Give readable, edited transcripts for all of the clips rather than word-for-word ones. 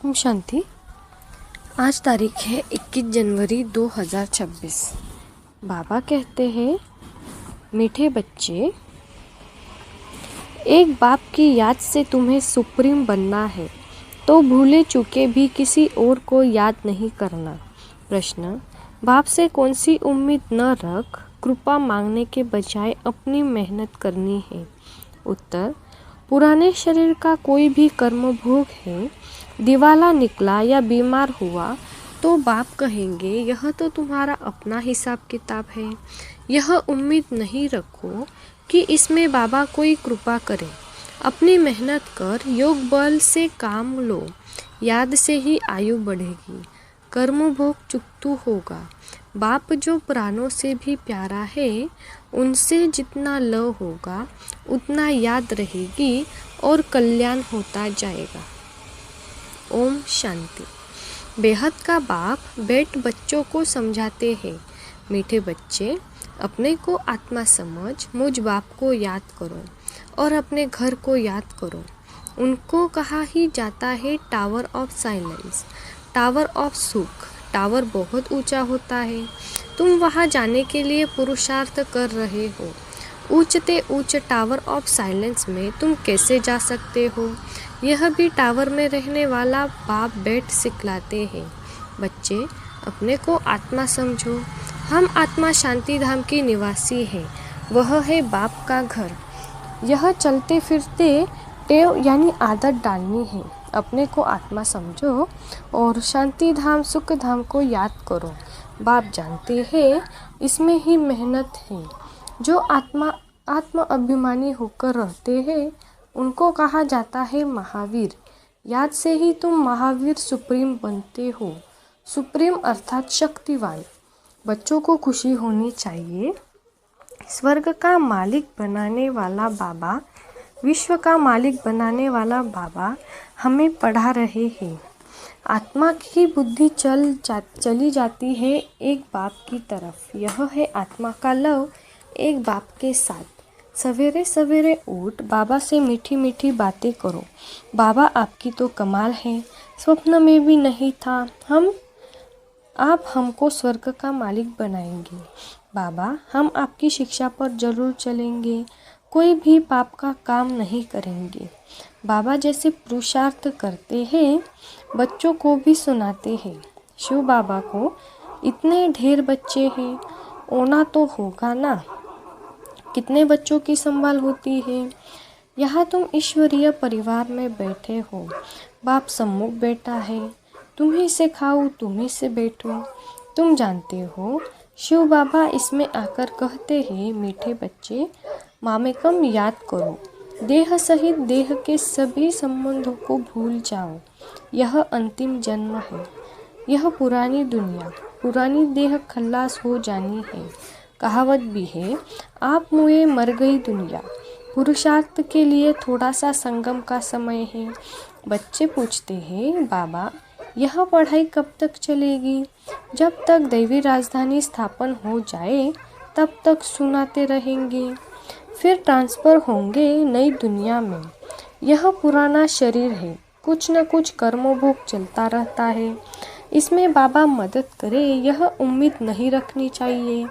ओम शांति। आज तारीख है 21 जनवरी 2026। बाबा कहते हैं, मीठे बच्चे, एक बाप की याद से तुम्हें सुप्रीम बनना है तो भूले चूके भी किसी और को याद नहीं करना। प्रश्न, बाप से कौन सी उम्मीद न रख, कृपा मांगने के बजाय अपनी मेहनत करनी है। उत्तर, पुराने शरीर का कोई भी कर्म भोग है, दिवाला निकला या बीमार हुआ तो बाप कहेंगे यह तो तुम्हारा अपना हिसाब किताब है। यह उम्मीद नहीं रखो कि इसमें बाबा कोई कृपा करे। अपनी मेहनत कर, योग बल से काम लो, याद से ही आयु बढ़ेगी, कर्म भोग चुकतू होगा। बाप जो प्राणों से भी प्यारा है, उनसे जितना लव होगा उतना याद रहेगी और कल्याण होता जाएगा। ओम शांति। बेहद का बाप बेट बच्चों को समझाते हैं, मीठे बच्चे, अपने को आत्मा समझ मुझ बाप को याद करो और अपने घर को याद करो। उनको कहा ही जाता है tower of silence, tower of सुख। टावर बहुत ऊंचा होता है, तुम वहां जाने के लिए पुरुषार्थ कर रहे हो। ऊंचते ऊंच टावर ऑफ साइलेंस में तुम कैसे जा सकते हो, यह भी टावर में रहने वाला बाप बैठ सिखलाते हैं। बच्चे, अपने को आत्मा समझो। हम आत्मा शांति धाम की निवासी है, वह है बाप का घर। यह चलते फिरते टेव यानी आदत डालनी है। अपने को आत्मा समझो और शांति धाम सुख धाम को याद करो। बाप जानते हैं इसमें ही मेहनत है। जो आत्म अभिमानी होकर रहते हैं उनको कहा जाता है महावीर। याद से ही तुम महावीर सुप्रीम बनते हो। सुप्रीम अर्थात शक्तिवान। बच्चों को खुशी होनी चाहिए। स्वर्ग का मालिक बनाने वाला बाबा, विश्व का मालिक बनाने वाला बाबा हमें पढ़ा रहे हैं। आत्मा की बुद्धि चली जाती है एक बाप की तरफ। यह है आत्मा का लव एक बाप के साथ। सवेरे सवेरे उठ बाबा से मीठी मीठी बातें करो। बाबा आपकी तो कमाल है, स्वप्न में भी नहीं था आप हमको स्वर्ग का मालिक बनाएंगे। बाबा, हम आपकी शिक्षा पर जरूर चलेंगे, कोई भी पाप का काम नहीं करेंगे। बाबा जैसे पुरुषार्थ करते हैं बच्चों को भी सुनाते हैं। शिव बाबा को इतने ढेर बच्चे हैं, होना तो होगा ना। कितने बच्चों की संभाल होती है। यहाँ तुम ईश्वरीय परिवार में बैठे हो, बाप सम्मुख बैठा है, तुम्ही से खाओ तुम्ही से बैठो। तुम जानते हो शिव बाबा इसमें आकर कहते हैं, मीठे बच्चे, मामेकम याद करो। देह सहित देह के सभी संबंधों को भूल जाओ। यह अंतिम जन्म है। यह पुरानी दुनिया, पुरानी देह खल्लास हो जानी है। कहावत भी है, आप मुए मर गई दुनिया। पुरुषार्थ के लिए थोड़ा सा संगम का समय है। बच्चे पूछते हैं, बाबा यह पढ़ाई कब तक चलेगी? जब तक दैवी राजधानी स्थापन हो जाए तब तक सुनाते रहेंगे, फिर ट्रांसफ़र होंगे नई दुनिया में। यह पुराना शरीर है, कुछ न कुछ कर्मभोग चलता रहता है। इसमें बाबा मदद करे यह उम्मीद नहीं रखनी चाहिए।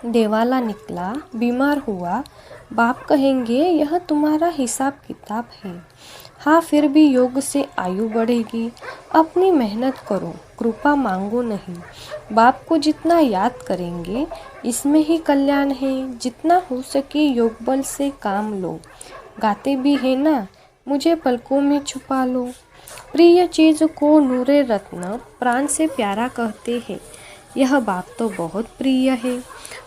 देवाला निकला, बीमार हुआ, बाप कहेंगे यह तुम्हारा हिसाब किताब है। हाँ, फिर भी योग से आयु बढ़ेगी। अपनी मेहनत करो, कृपा मांगो नहीं। बाप को जितना याद करेंगे इसमें ही कल्याण है। जितना हो सके योग बल से काम लो। गाते भी है ना, मुझे पलकों में छुपा लो। प्रिय चीज़ को नूरे रत्न प्राण से प्यारा कहते हैं। यह बाप तो बहुत प्रिय है,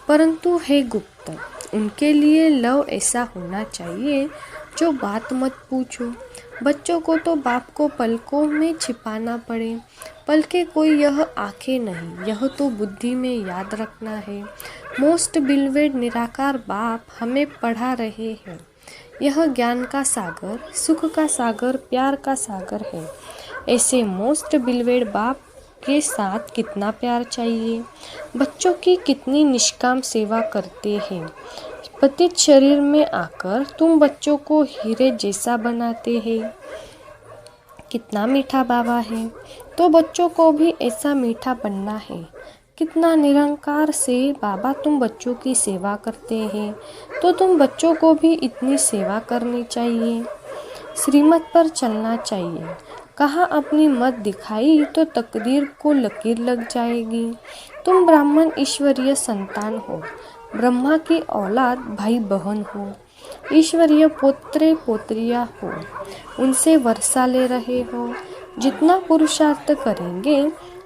परंतु है गुप्त। उनके लिए लव ऐसा होना चाहिए जो बात मत पूछो। बच्चों को तो बाप को पलकों में छिपाना पड़े। पलके कोई यह आंखें नहीं, यह तो बुद्धि में याद रखना है। मोस्ट बिलवेड निराकार बाप हमें पढ़ा रहे हैं। यह ज्ञान का सागर, सुख का सागर, प्यार का सागर है। ऐसे मोस्ट बिलवेड बाप के साथ कितना प्यार चाहिए। बच्चों की कितनी निष्काम सेवा करते हैं। पतित शरीर में आकर तुम बच्चों को हीरे जैसा बनाते हैं। कितना मीठा बाबा है, तो बच्चों को भी ऐसा मीठा बनना है। कितना निरंकार से बाबा तुम बच्चों की सेवा करते हैं, तो तुम बच्चों को भी इतनी सेवा करनी चाहिए। श्रीमत पर चलना चाहिए। कहाँ अपनी मत दिखाई तो तकदीर को लकीर लग जाएगी। तुम ब्राह्मण ईश्वरीय संतान हो, ब्रह्मा की औलाद भाई बहन हो, ईश्वरीय पोत्रे पोत्रियाँ हो, उनसे वर्षा ले रहे हो। जितना पुरुषार्थ करेंगे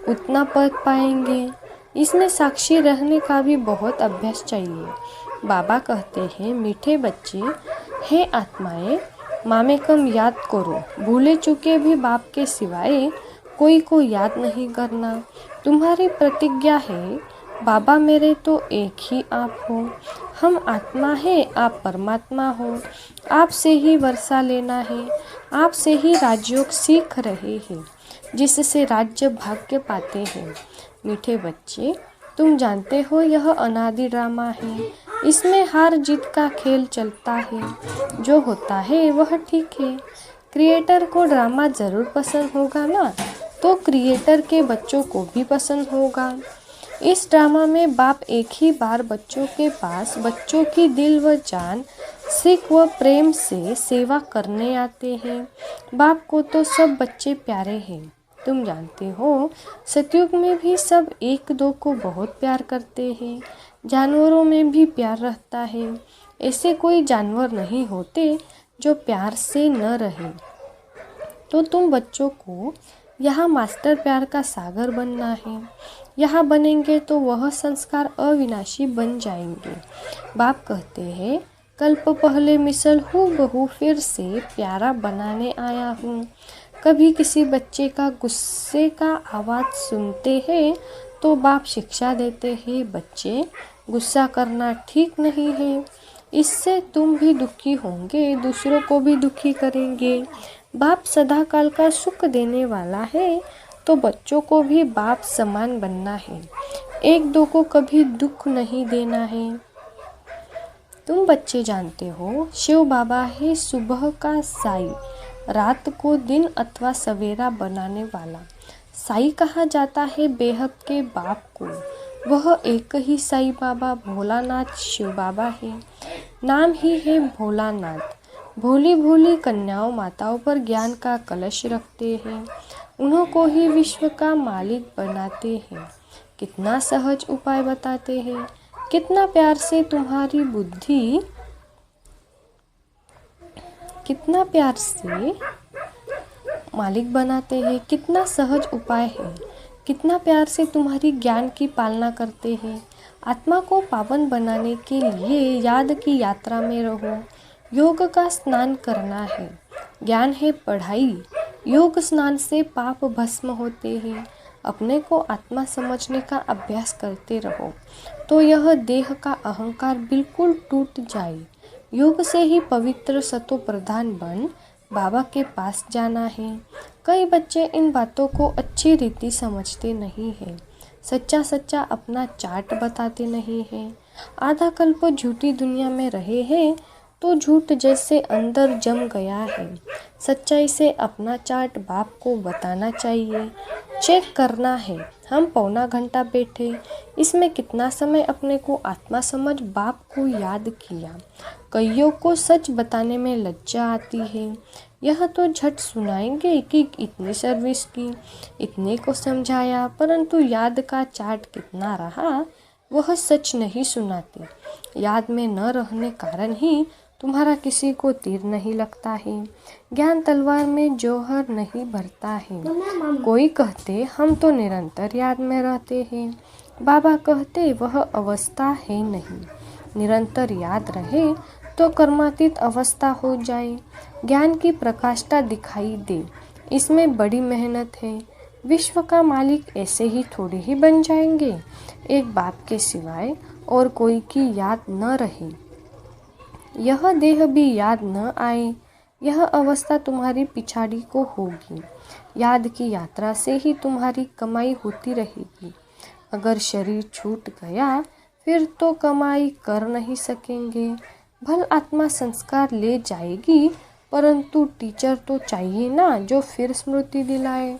उतना पद पाएंगे। इसमें साक्षी रहने का भी बहुत अभ्यास चाहिए। बाबा कहते हैं, मीठे बच्चे, हे आत्माएं, मामे कम याद करो। भूले चुके भी बाप के सिवाय कोई को याद नहीं करना। तुम्हारी प्रतिज्ञा है, बाबा मेरे तो एक ही आप हो। हम आत्मा है, आप परमात्मा हो। आपसे ही वर्षा लेना है, आपसे ही राजयोग सीख रहे हैं, जिससे राज्य भाग्य पाते हैं। मीठे बच्चे, तुम जानते हो यह अनादि ड्रामा है। इसमें हार जीत का खेल चलता है। जो होता है वह ठीक है। क्रिएटर को ड्रामा ज़रूर पसंद होगा ना, तो क्रिएटर के बच्चों को भी पसंद होगा। इस ड्रामा में बाप एक ही बार बच्चों के पास बच्चों की दिल व जान, सिख व प्रेम से सेवा करने आते हैं। बाप को तो सब बच्चे प्यारे हैं। तुम जानते हो, सतयुग में भी सब एक दो को बहुत प्यार करते हैं। जानवरों में भी प्यार रहता है। ऐसे कोई जानवर नहीं होते जो प्यार से न रहे। तो तुम बच्चों को यहाँ मास्टर प्यार का सागर बनना है। यहाँ बनेंगे तो वह संस्कार अविनाशी बन जाएंगे। बाप कहते हैं, कल्प पहले मिसल हूबहू फिर से प्यारा बनाने आया हूँ। कभी किसी बच्चे का गुस्से का आवाज़ सुनते हैं तो बाप शिक्षा देते हैं, बच्चे गुस्सा करना ठीक नहीं है। इससे तुम भी दुखी होंगे, दूसरों को भी दुखी करेंगे। बाप सदा काल का सुख देने वाला है, तो बच्चों को भी बाप समान बनना है। एक दो को कभी दुख नहीं देना है। तुम बच्चे जानते हो, शिव बाबा है सुबह का साई, रात को दिन अथवा सवेरा बनाने वाला। साई कहा जाता है बेहद के बाप को। वह एक ही साई बाबा भोलानाथ शिव बाबा है। नाम ही है भोलानाथ। भोली भोली कन्याओं माताओं पर ज्ञान का कलश रखते हैं। उन्हों को ही विश्व का मालिक बनाते हैं। कितना सहज उपाय बताते हैं, कितना प्यार से तुम्हारी बुद्धि, कितना प्यार से मालिक बनाते हैं। कितना सहज उपाय है, कितना प्यार से तुम्हारी ज्ञान की पालना करते हैं। आत्मा को पावन बनाने के लिए याद की यात्रा में रहो। योग का स्नान करना है, ज्ञान है पढ़ाई। योग स्नान से पाप भस्म होते हैं। अपने को आत्मा समझने का अभ्यास करते रहो, तो यह देह का अहंकार बिल्कुल टूट जाए। योग से ही पवित्र सतो प्रधान बन बाबा के पास जाना है। कई बच्चे इन बातों को अच्छी रीति समझते नहीं हैं। सच्चा सच्चा अपना चार्ट बताते नहीं हैं। आधा कल्प झूठी दुनिया में रहे हैं, तो झूठ जैसे अंदर जम गया है। सच्चाई से अपना चार्ट बाप को बताना चाहिए, चेक करना है। हम पौना घंटा बैठे, इसमें कितना समय अपने को आत्मा समझ बाप को याद किया। कईयों को सच बताने में लज्जा आती है। यह तो झट सुनाएंगे कि इतनी सर्विस की, इतने को समझाया, परंतु याद का चार्ट कितना रहा वह सच नहीं सुनाते। याद में न रहने कारण ही तुम्हारा किसी को तीर नहीं लगता है। ज्ञान तलवार में जौहर नहीं भरता है। कोई कहते हम तो निरंतर याद में रहते हैं। बाबा कहते वह अवस्था है नहीं। निरंतर याद रहे तो कर्मातीत अवस्था हो जाए। ज्ञान की प्रकाष्ठा दिखाई दे, इसमें बड़ी मेहनत है। विश्व का मालिक ऐसे ही थोड़ी ही बन जाएंगे। एक बाप के सिवाय और कोई की याद न रहे, यह देह भी याद न आए, यह अवस्था तुम्हारी पिछाड़ी को होगी। याद की यात्रा से ही तुम्हारी कमाई होती रहेगी। अगर शरीर छूट गया फिर तो कमाई कर नहीं सकेंगे। भल आत्मा संस्कार ले जाएगी परंतु टीचर तो चाहिए ना जो फिर स्मृति दिलाए।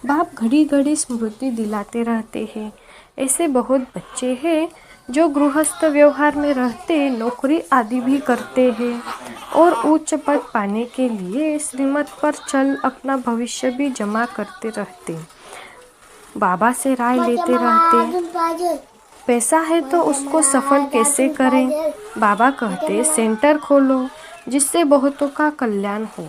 बाप घड़ी घड़ी स्मृति दिलाते रहते हैं। ऐसे बहुत बच्चे हैं जो गृहस्थ व्यवहार में रहते नौकरी आदि भी करते हैं और उच्च पद पाने के लिए श्रीमत पर चल अपना भविष्य भी जमा करते रहते। बाबा से राय लेते रहते, पैसा है तो उसको सफल कैसे करें। बाबा कहते सेंटर खोलो जिससे बहुतों का कल्याण हो।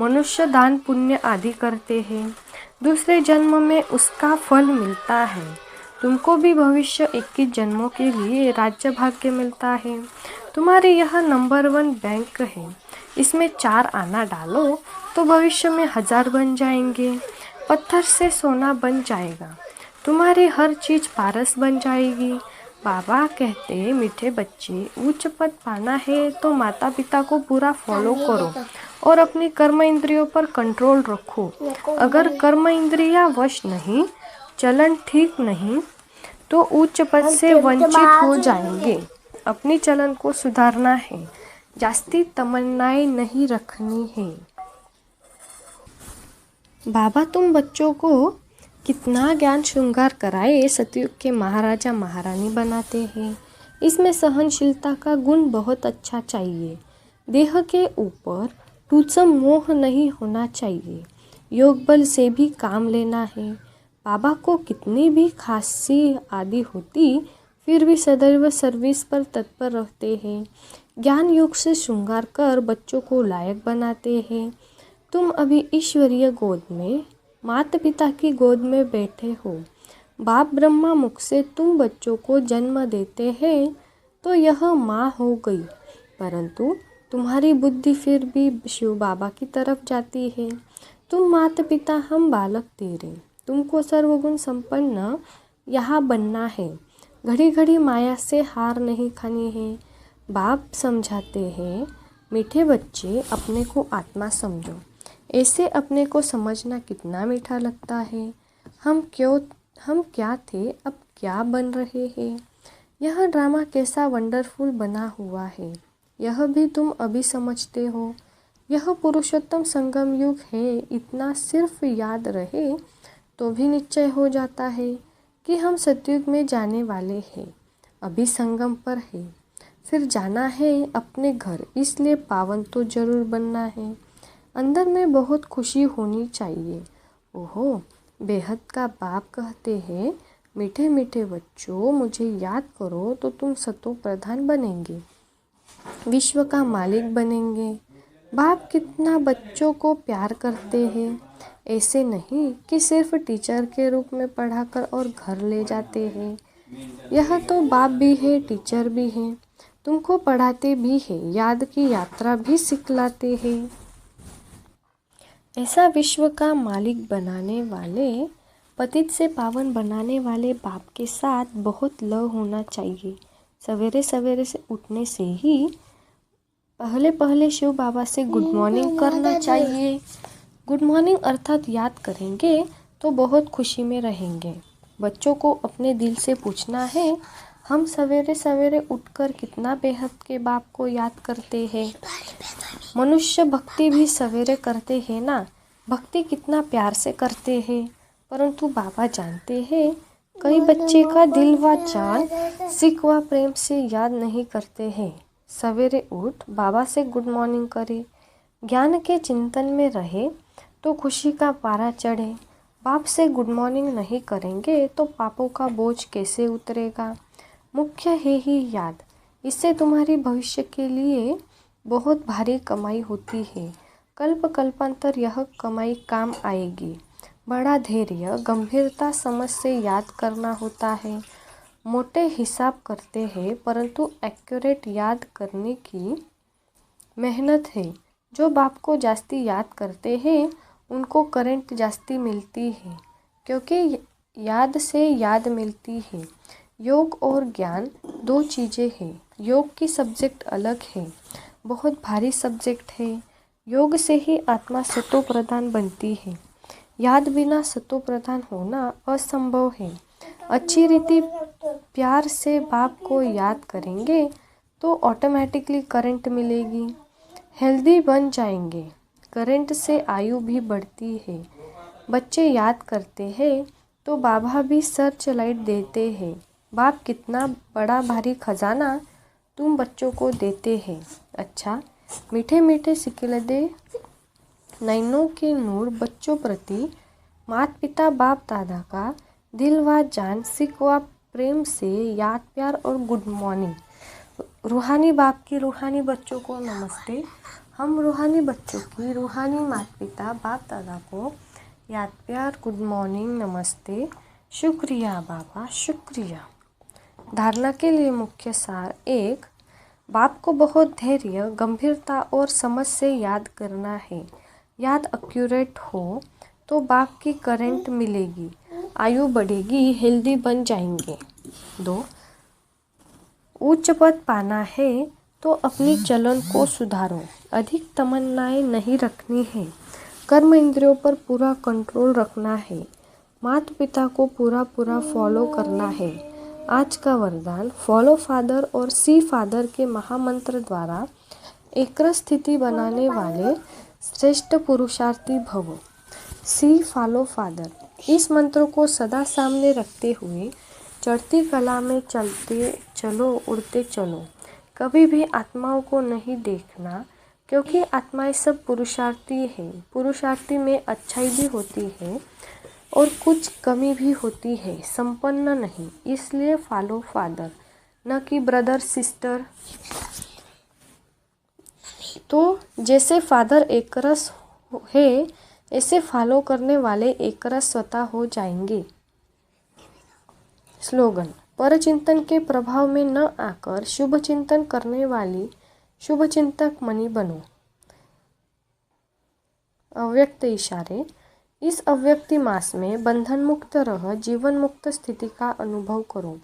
मनुष्य दान पुण्य आदि करते हैं, दूसरे जन्म में उसका फल मिलता है। तुमको भी भविष्य 21 जन्मों के लिए राज्य भाग्य मिलता है। तुम्हारे यह नंबर 1 बैंक है, इसमें 4 आना डालो तो भविष्य में 1000 बन जाएंगे। पत्थर से सोना बन जाएगा, तुम्हारी हर चीज़ पारस बन जाएगी। बाबा कहते मीठे बच्चे, उच्च पद पाना है तो माता पिता को पूरा फॉलो करो और अपनी कर्म इंद्रियों पर कंट्रोल रखो। अगर कर्म इंद्रियां वश नहीं, चलन ठीक नहीं, तो उच्च पद से वंचित हो जाएंगे। अपनी चलन को सुधारना है, जास्ती तमन्नाएं नहीं रखनी है। बाबा तुम बच्चों को कितना ज्ञान श्रृंगार कराए सतयुग के महाराजा महारानी बनाते हैं। इसमें सहनशीलता का गुण बहुत अच्छा चाहिए। देह के ऊपर तुच्छम मोह नहीं होना चाहिए। योग बल से भी काम लेना है। बाबा को कितनी भी खांसी आदि होती फिर भी सदैव सर्विस पर तत्पर रहते हैं। ज्ञान योग से श्रृंगार कर बच्चों को लायक बनाते हैं। तुम अभी ईश्वरीय गोद में, माता पिता की गोद में बैठे हो। बाप ब्रह्मा मुख से तुम बच्चों को जन्म देते हैं तो यह माँ हो गई, परंतु तुम्हारी बुद्धि फिर भी शिव बाबा की तरफ जाती है। तुम माता पिता, हम बालक तेरे, तुमको सर्वगुण संपन्न यहाँ बनना है। घड़ी घड़ी माया से हार नहीं खानी है। बाप समझाते हैं, मीठे बच्चे अपने को आत्मा समझो। ऐसे अपने को समझना कितना मीठा लगता है। हम क्या थे, अब क्या बन रहे हैं। यह ड्रामा कैसा वंडरफुल बना हुआ है, यह भी तुम अभी समझते हो। यह पुरुषोत्तम संगम युग है, इतना सिर्फ याद रहे तो भी निश्चय हो जाता है कि हम सतयुग में जाने वाले हैं। अभी संगम पर है, फिर जाना है अपने घर, इसलिए पावन तो जरूर बनना है। अंदर में बहुत खुशी होनी चाहिए। ओहो, बेहद का बाप कहते हैं, मीठे मीठे बच्चों, मुझे याद करो तो तुम सतो प्रधान बनेंगे, विश्व का मालिक बनेंगे। बाप कितना बच्चों को प्यार करते हैं। ऐसे नहीं कि सिर्फ टीचर के रूप में पढ़ाकर और घर ले जाते हैं। यह तो बाप भी है, टीचर भी है, तुमको पढ़ाते भी है, याद की यात्रा भी सिखलाते हैं। ऐसा विश्व का मालिक बनाने वाले, पतित से पावन बनाने वाले बाप के साथ बहुत लव होना चाहिए। सवेरे सवेरे से उठने से ही पहले शिव बाबा से गुड मॉर्निंग करना चाहिए। गुड मॉर्निंग अर्थात याद करेंगे तो बहुत खुशी में रहेंगे। बच्चों को अपने दिल से पूछना है, हम सवेरे सवेरे उठकर कितना बेहद के बाप को याद करते हैं। मनुष्य भक्ति भी सवेरे करते हैं ना, भक्ति कितना प्यार से करते हैं, परंतु बाबा जानते हैं कई बच्चे का दिल व जान सिख व प्रेम से याद नहीं करते हैं। सवेरे उठ बाबा से गुड मॉर्निंग करे, ज्ञान के चिंतन में रहे तो खुशी का पारा चढ़े। बाप से गुड मॉर्निंग नहीं करेंगे तो पापों का बोझ कैसे उतरेगा। मुख्य है ही याद, इससे तुम्हारी भविष्य के लिए बहुत भारी कमाई होती है। कल्प कल्पांतर यह कमाई काम आएगी। बड़ा धैर्य गंभीरता समझ से याद करना होता है। मोटे हिसाब करते हैं परंतु एक्यूरेट याद करने की मेहनत है। जो बाप को जास्ती याद करते हैं उनको करंट जास्ती मिलती है, क्योंकि याद से याद मिलती है। योग और ज्ञान दो चीज़ें हैं। योग की सब्जेक्ट अलग है, बहुत भारी सब्जेक्ट है। योग से ही आत्मा सतो प्रधान बनती है। याद बिना सतो प्रधान होना असंभव है। अच्छी रीति प्यार से बाप को याद करेंगे तो ऑटोमेटिकली करंट मिलेगी। हेल्दी बन जाएंगे। करंट से आयु भी बढ़ती है। बच्चे याद करते हैं तो बाबा भी सर्च लाइट देते हैं। बाप कितना बड़ा भारी खजाना तुम बच्चों को देते हैं। अच्छा, मीठे मीठे सिकिलदे नैनों के नूर बच्चों प्रति माता पिता बाप दादा का दिल व जान सिक व प्रेम से याद प्यार और गुड मॉर्निंग। रूहानी बाप की रूहानी बच्चों को नमस्ते। हम रूहानी बच्चों की रूहानी माता पिता बाप दादा को याद प्यार गुड मॉर्निंग नमस्ते। शुक्रिया बाबा, शुक्रिया। धारणा के लिए मुख्य सार। 1. बाप को बहुत धैर्य, गंभीरता और समझ से याद करना है। याद एक्यूरेट हो तो बाप की करंट मिलेगी, आयु बढ़ेगी, हेल्दी बन जाएंगे। 2. उच्च पद पाना है तो अपनी चलन को सुधारो। अधिक तमन्नाएं नहीं रखनी है। कर्म इंद्रियों पर पूरा कंट्रोल रखना है। माता पिता को पूरा फॉलो करना है। आज का वरदान, फॉलो फादर और सी फादर के महामंत्र द्वारा एक्रस स्थिति बनाने वाले श्रेष्ठ पुरुषार्थी भव। सी फॉलो फादर। इस मंत्र को सदा सामने रखते हुए चढ़ती कला में चलते चलो, उड़ते चलो। कभी भी आत्माओं को नहीं देखना, क्योंकि आत्माएं सब पुरुषार्थी है। पुरुषार्थी में अच्छाई भी होती है और कुछ कमी भी होती है, संपन्न नहीं। इसलिए फॉलो फादर, न कि ब्रदर सिस्टर। तो जैसे फादर एकरस है, ऐसे फॉलो करने वाले एकरस स्वतः हो जाएंगे। स्लोगन, परचिंतन के प्रभाव में न आकर शुभ चिंतन करने वाली शुभ चिंतक मणि बनो। अव्यक्त इशारे। इस अव्यक्ति मास में बंधन मुक्त रह जीवन मुक्त स्थिति का अनुभव करो।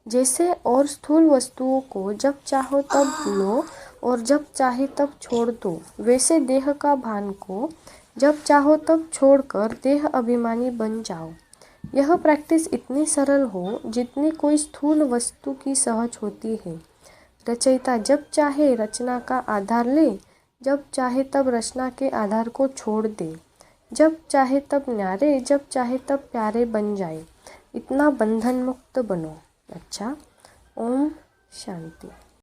जैसे और स्थूल वस्तुओं को जब चाहो तब लो और जब चाहे तब छोड़ दो, वैसे देह का भान को जब चाहो तब छोड़कर देह अभिमानी बन जाओ। यह प्रैक्टिस इतनी सरल हो जितनी कोई स्थूल वस्तु की सहज होती है। रचयिता जब चाहे रचना का आधार ले, जब चाहे तब रचना के आधार को छोड़ दे, जब चाहे तब न्यारे, जब चाहे तब प्यारे बन जाए। इतना बंधन मुक्त बनो। अच्छा, ओम शांति।